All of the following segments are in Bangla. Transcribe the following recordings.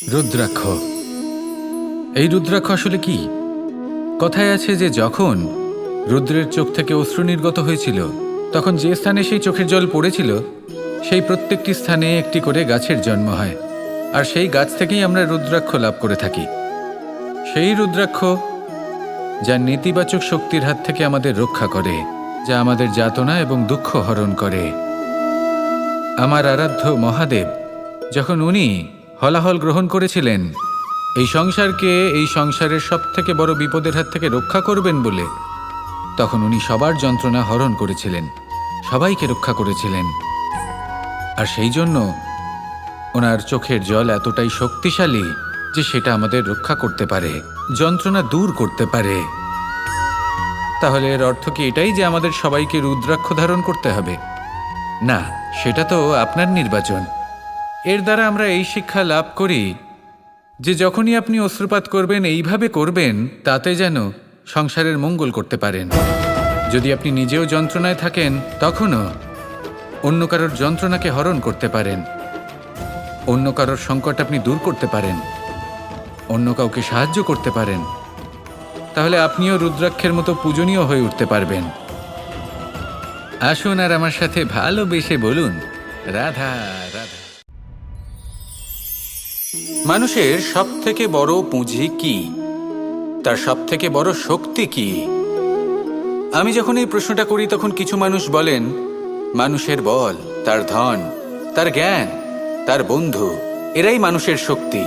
রুদ্রাক্ষ। এই রুদ্রাক্ষ আসলে কি? কথায় আছে যে যখন রুদ্রের চোখ থেকে অশ্রু নির্গত হয়েছিল, তখন যে স্থানে সেই চোখের জল পড়েছিল সেই প্রত্যেকটি স্থানে একটি করে গাছের জন্ম হয়, আর সেই গাছ থেকেই আমরা রুদ্রাক্ষ লাভ করে থাকি। সেই রুদ্রাক্ষ যা নেতিবাচক শক্তির হাত থেকে আমাদের রক্ষা করে, যা আমাদের যাতনা এবং দুঃখ হরণ করে। আমার আরাধ্য মহাদেব যখন উনি হলাহল গ্রহণ করেছিলেন এই সংসারকে, এই সংসারের সব থেকে বড় বিপদের হাত থেকে রক্ষা করবেন বলে, তখন উনি সবার যন্ত্রণা হরণ করেছিলেন, সবাইকে রক্ষা করেছিলেন। আর সেই জন্য ওনার চোখের জল এতটাই শক্তিশালী যে সেটা আমাদের রক্ষা করতে পারে, যন্ত্রণা দূর করতে পারে। তাহলে এর অর্থ কি এটাই যে আমাদের সবাইকে রুদ্রাক্ষ ধারণ করতে হবে? না, সেটা তো আপনার নির্বাচন। এর দ্বারা আমরা এই শিক্ষা লাভ করি যে যখনই আপনি অশ্রুপাত করবেন, এইভাবে করবেন তাতে যেন সংসারের মঙ্গল করতে পারেন। যদি আপনি নিজেও যন্ত্রণায় থাকেন, তখনও অন্য কারোর যন্ত্রণাকে হরণ করতে পারেন, অন্য কারোর সংকট আপনি দূর করতে পারেন, অন্য কাউকে সাহায্য করতে পারেন। তাহলে আপনিও রুদ্রাক্ষের মতো পূজনীয় হয়ে উঠতে পারবেন। আসুন আর আমার সাথে ভালোবেসে বলুন, রাধা রাধা। মানুষের সব থেকে বড় পুঁজি কি? তার সব থেকে বড় শক্তি কি? আমি যখন এই প্রশ্নটা করি তখন কিছু মানুষ বলেন মানুষের বল, তার ধন, তার জ্ঞান, তার বন্ধু, এরাই মানুষের শক্তি।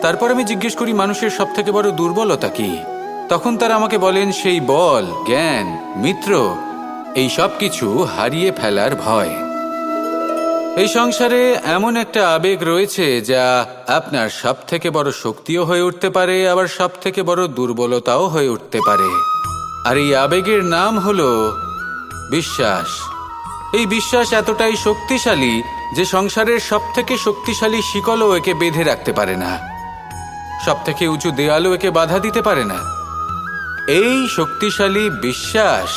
তারপর আমি জিজ্ঞেস করি মানুষের সব থেকে বড় দুর্বলতা কি? তখন তারা আমাকে বলেন সেই বল, জ্ঞান, মিত্র, এই সব কিছু হারিয়ে ফেলার ভয়। এই সংসারে এমন একটা আবেগ রয়েছে যা আপনার সব থেকে বড় শক্তিও হয়ে উঠতে পারে, আবার সব থেকে বড় দুর্বলতাও হয়ে উঠতে পারে। আর এই আবেগের নাম হলো বিশ্বাস। এই বিশ্বাস এতটাই শক্তিশালী যে সংসারের সব থেকে শক্তিশালী শিকলও একে বেঁধে রাখতে পারে না, সব থেকে উঁচু দেয়ালও একে বাধা দিতে পারে না। এই শক্তিশালী বিশ্বাস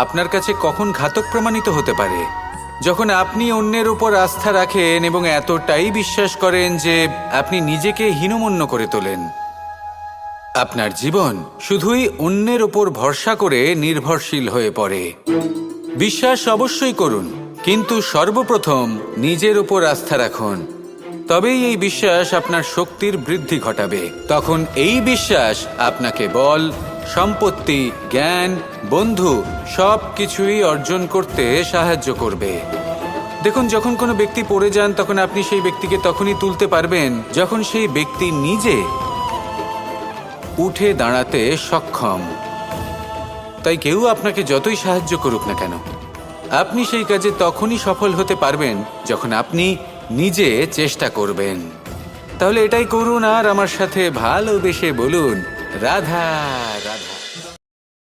আপনার কাছে কখন ঘাতক প্রমাণিত হতে পারে? যখন আপনি অন্যের উপর আস্থা রাখেন এবং এতটাই বিশ্বাস করেন যে আপনি নিজেকে হীনমন্য করে তোলেন। আপনার জীবন শুধুই অন্যের উপর ভরসা করে নির্ভরশীল হয়ে পড়ে। বিশ্বাস অবশ্যই করুন, কিন্তু সর্বপ্রথম নিজের উপর আস্থা রাখুন। তবেই এই বিশ্বাস আপনার শক্তির বৃদ্ধি ঘটাবে। তখন এই বিশ্বাস আপনাকে বল, সম্পত্তি, জ্ঞান, বন্ধু সব কিছুই অর্জন করতে সাহায্য করবে। দেখুন, যখন কোনো ব্যক্তি পড়ে যান তখন আপনি সেই ব্যক্তিকে তখনই তুলতে পারবেন যখন সেই ব্যক্তি নিজে উঠে দাঁড়াতে সক্ষম। তাই কেউ আপনাকে যতই সাহায্য করুক না কেন, আপনি সেই কাজে তখনই সফল হতে পারবেন যখন আপনি নিজে চেষ্টা করবেন। তাহলে এটাই করুন আর আমার সাথে ভালোবেসে বলুন, রাধা রাধা।